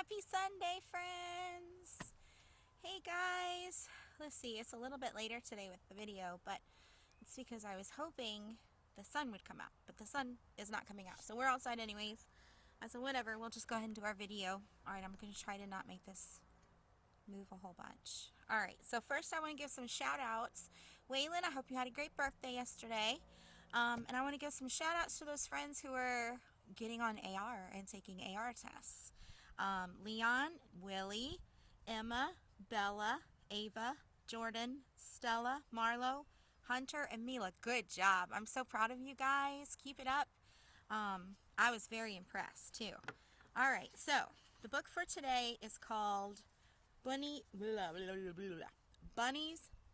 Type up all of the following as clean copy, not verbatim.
Happy Sunday, friends! Hey guys! Let's see, it's a little bit later today with the video, but it's because I was hoping the sun would come out, but the sun is not coming out, so we're outside anyways. So whatever, we'll just go ahead and do our video. Alright, I'm going to try to not make this move a whole bunch. Alright, so first I want to give some shout outs. Waylon, I hope you had a great birthday yesterday. And I want to give some shout outs to those friends who are getting on AR and taking AR tests. Leon, Willie, Emma, Bella, Ava, Jordan, Stella, Marlo, Hunter, and Mila. Good job. I'm so proud of you guys. Keep it up. I was very impressed too. Alright, so the book for today is called Bunny's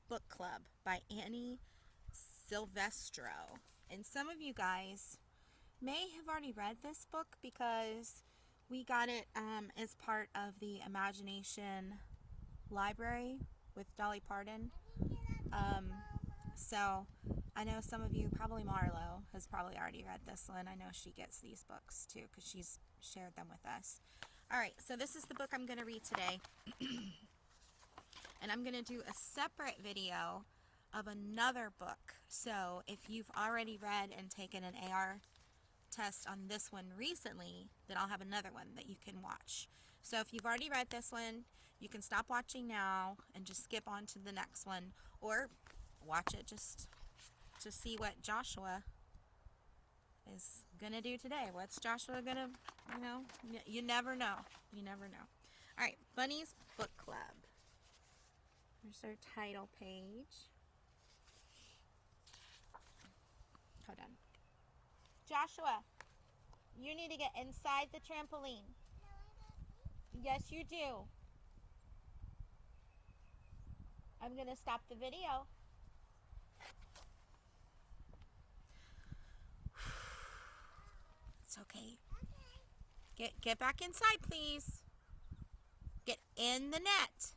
Book Club by Annie Silvestro. And some of you guys may have already read this book because we got it as part of the Imagination Library with Dolly Parton. So I know some of you, probably Marlo, has probably already read this one. I know she gets these books too because she's shared them with us. Alright, so this is the book I'm going to read today. And I'm going to do a separate video of another book. So if you've already read and taken an AR test on this one recently, then I'll have another one that you can watch. So if you've already read this one, you can stop watching now and just skip on to the next one, or watch it just to see what Joshua is gonna do today. What's Joshua gonna, you never know. You never know. Alright, Bunny's Book Club. There's our title page. Hold on. Joshua, you need to get inside the trampoline. Yes, you do. I'm going to stop the video. It's okay. Get back inside, please. Get in the net.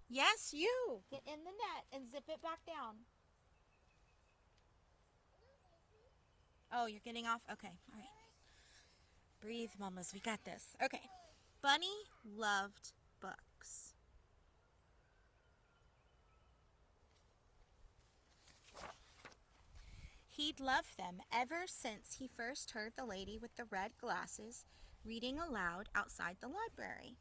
Yes, you. Get in the net and zip it back down. Oh, you're getting off? Okay, all right. Breathe, mamas. We got this. Okay. Bunny loved books. He'd loved them ever since he first heard the lady with the red glasses reading aloud outside the library.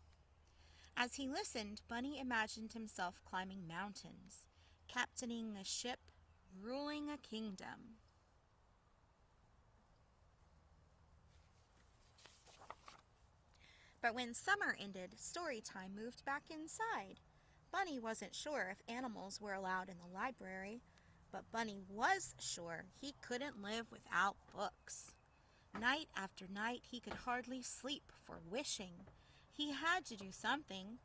As he listened, Bunny imagined himself climbing mountains, captaining a ship, ruling a kingdom. But when summer ended, story time moved back inside. Bunny wasn't sure if animals were allowed in the library, but Bunny was sure he couldn't live without books. Night after night, he could hardly sleep for wishing. He had to do something.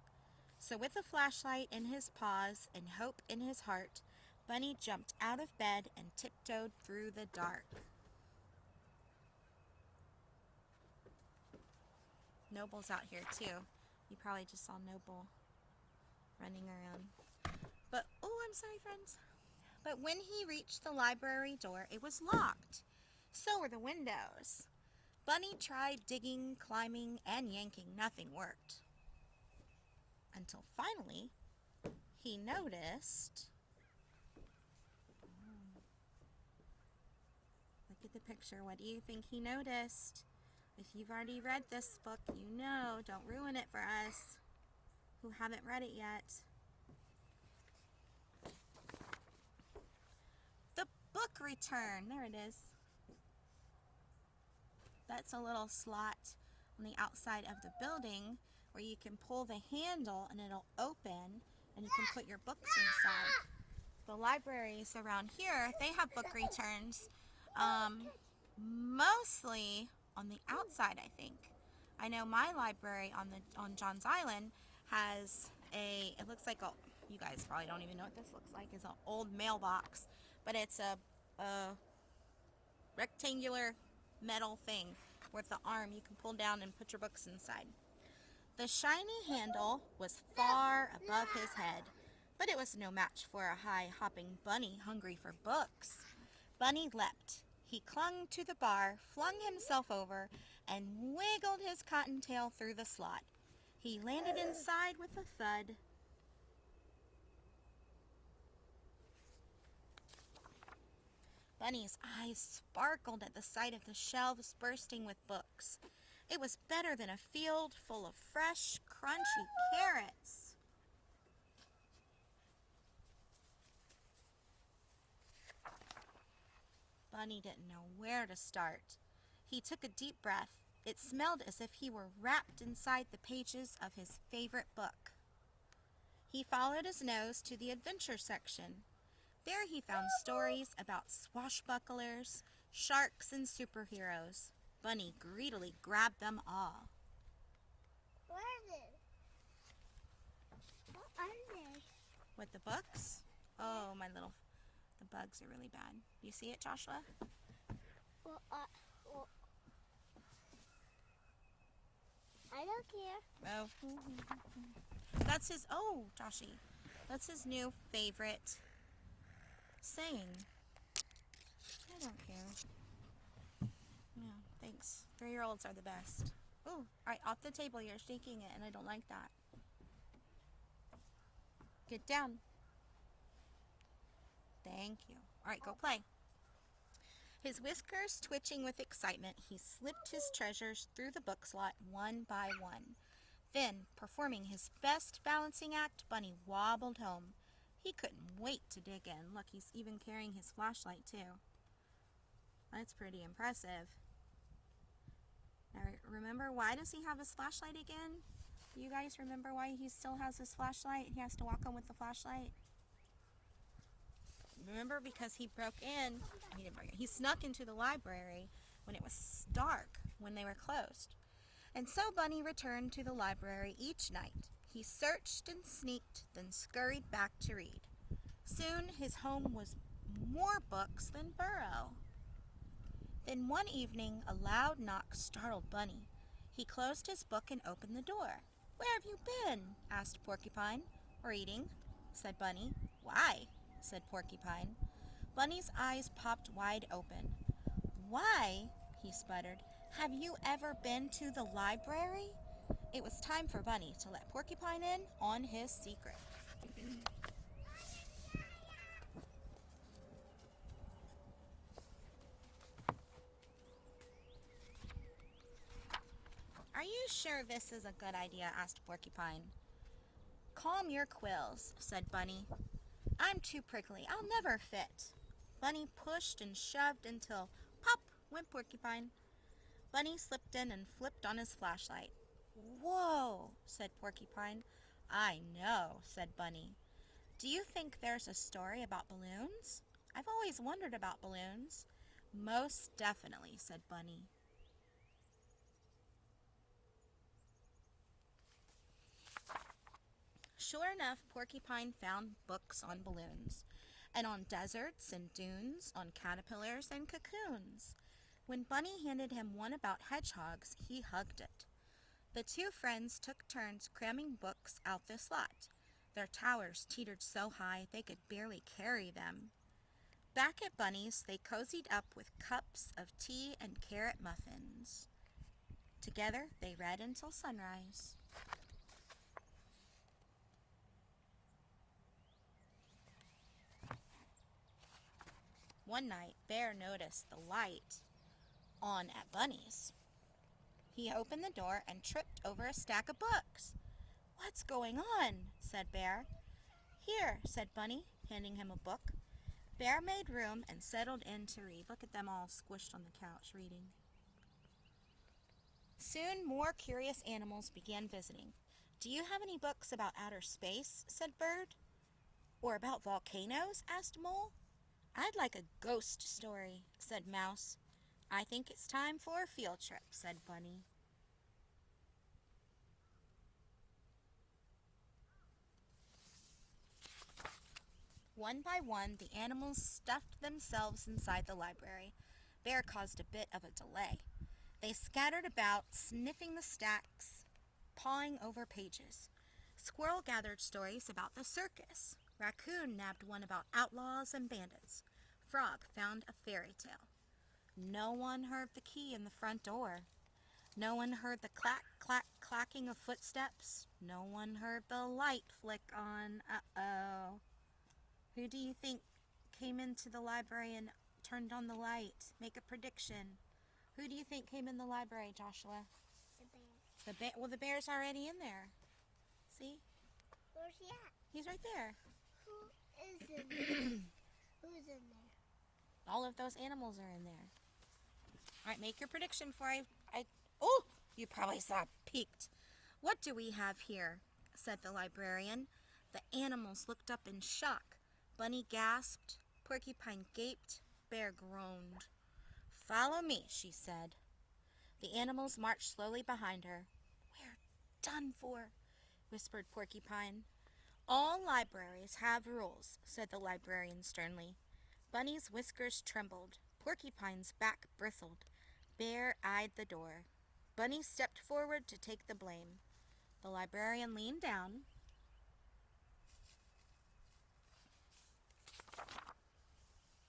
So with a flashlight in his paws and hope in his heart, Bunny jumped out of bed and tiptoed through the dark. Noble's out here too. You probably just saw Noble running around. But, oh, I'm sorry, friends. But when he reached the library door, it was locked. So were the windows. Bunny tried digging, climbing, and yanking. Nothing worked. Until finally, he noticed... Look at the picture. What do you think he noticed? If you've already read this book, you know. Don't ruin it for us who haven't read it yet. The book return. There it is. That's a little slot on the outside of the building where you can pull the handle and it'll open and you can put your books inside. The libraries around here, they have book returns. Mostly on the outside, I think. I know my library on Johns Island has it looks like you guys probably don't even know what this looks like. It's an old mailbox, but it's a rectangular metal thing with the arm you can pull down and put your books inside. The shiny handle was far above his head, but it was no match for a high-hopping bunny hungry for books. Bunny leapt. He clung to the bar, flung himself over, and wiggled his cottontail through the slot. He landed inside with a thud. Bunny's eyes sparkled at the sight of the shelves bursting with books. It was better than a field full of fresh, crunchy carrots. Bunny didn't know where to start. He took a deep breath. It smelled as if he were wrapped inside the pages of his favorite book. He followed his nose to the adventure section. There he found stories about swashbucklers, sharks, and superheroes. Bunny greedily grabbed them all. What is it? What are they? With the books? Oh, the bugs are really bad. You see it, Joshua? Well, I don't care. Oh. Joshy. That's his new favorite saying. I don't care. Yeah, thanks. 3-year-olds are the best. Oh, all right, off the table. You're shaking it, and I don't like that. Get down. Thank you. All right, go play. His whiskers twitching with excitement, he slipped his treasures through the book slot one by one. Then, performing his best balancing act, Bunny wobbled home. He couldn't wait to dig in. Look, he's even carrying his flashlight, too. That's pretty impressive. Now, remember, why does he have his flashlight again? Do you guys remember why he still has his flashlight? He has to walk home with the flashlight? Remember, because he he snuck into the library when it was dark, when they were closed. And so Bunny returned to the library each night. He searched and sneaked, then scurried back to read. Soon his home was more books than Burrow. Then one evening, a loud knock startled Bunny. He closed his book and opened the door. "Where have you been?" asked Porcupine. "Reading," said Bunny. "Why?" said Porcupine. Bunny's eyes popped wide open. "Why?" he sputtered. "Have you ever been to the library?" It was time for Bunny to let Porcupine in on his secret. "Are you sure this is a good idea?" asked Porcupine. "Calm your quills," said Bunny. "I'm too prickly. I'll never fit." Bunny pushed and shoved until pop went Porcupine. Bunny slipped in and flipped on his flashlight. "Whoa," said Porcupine. "I know," said Bunny. "Do you think there's a story about balloons? I've always wondered about balloons." "Most definitely," said Bunny. Sure enough, Porcupine found books on balloons, and on deserts and dunes, on caterpillars and cocoons. When Bunny handed him one about hedgehogs, he hugged it. The two friends took turns cramming books out the slot. Their towers teetered so high they could barely carry them. Back at Bunny's, they cozied up with cups of tea and carrot muffins. Together, they read until sunrise. One night, Bear noticed the light on at Bunny's. He opened the door and tripped over a stack of books. "What's going on?" said Bear. "Here," said Bunny, handing him a book. Bear made room and settled in to read. Look at them all squished on the couch reading. Soon more curious animals began visiting. "Do you have any books about outer space?" said Bird. "Or about volcanoes?" asked Mole. "I'd like a ghost story," said Mouse. "I think it's time for a field trip," said Bunny. One by one, the animals stuffed themselves inside the library. Bear caused a bit of a delay. They scattered about, sniffing the stacks, pawing over pages. Squirrel gathered stories about the circus. Raccoon nabbed one about outlaws and bandits. Frog found a fairy tale. No one heard the key in the front door. No one heard the clack, clack, clacking of footsteps. No one heard the light flick on. Uh-oh. Who do you think came into the library and turned on the light? Make a prediction. Who do you think came in the library, Joshua? The bear. Well, the bear's already in there. See? Where's he at? He's right there. Who is in there? Who's in there? All of those animals are in there. All right, make your prediction for Oh, you probably saw peeked. What do we have here? Said the librarian. The animals looked up in shock. Bunny gasped. Porcupine gaped. Bear groaned. Follow me, she said. The animals marched slowly behind her. We're done for, whispered Porcupine. All libraries have rules, said the librarian sternly. Bunny's whiskers trembled. Porcupine's back bristled. Bear eyed the door. Bunny stepped forward to take the blame. The librarian leaned down.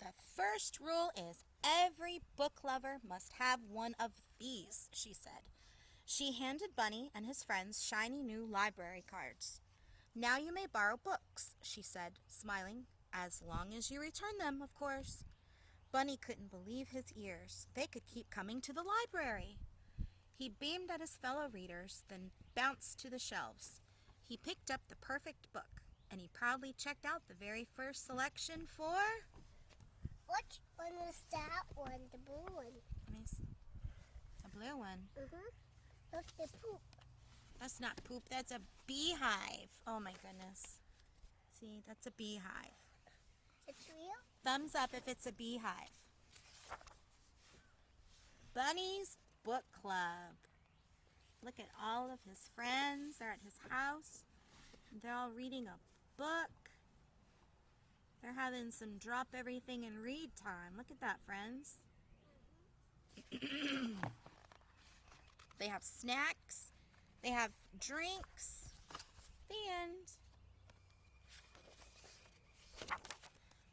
The first rule is every book lover must have one of these, she said. She handed Bunny and his friends shiny new library cards. Now you may borrow books, she said, smiling, as long as you return them, of course. Bunny couldn't believe his ears. They could keep coming to the library. He beamed at his fellow readers, then bounced to the shelves. He picked up the perfect book, and he proudly checked out the very first selection for... Which one is that one? The blue one. A blue one. That's the poop. That's not poop, that's a beehive. Oh my goodness. See, that's a beehive. It's real? Thumbs up if it's a beehive. Bunny's Book Club. Look at all of his friends. They're at his house. They're all reading a book. They're having some drop everything and read time. Look at that, friends. They have snacks. They have drinks. The end.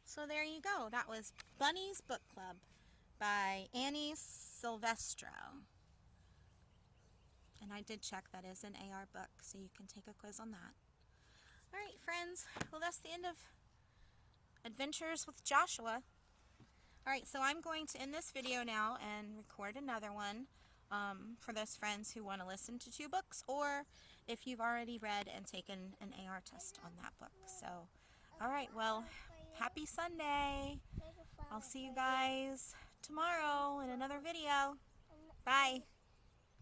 So there you go. That was Bunny's Book Club by Annie Silvestro. And I did check that is an AR book, so you can take a quiz on that. All right, friends. Well, that's the end of Adventures with Joshua. All right, so I'm going to end this video now and record another one for those friends who want to listen to 2 books, or if you've already read and taken an AR test on that book. So, all right, well, happy Sunday. I'll see you guys tomorrow in another video. Bye.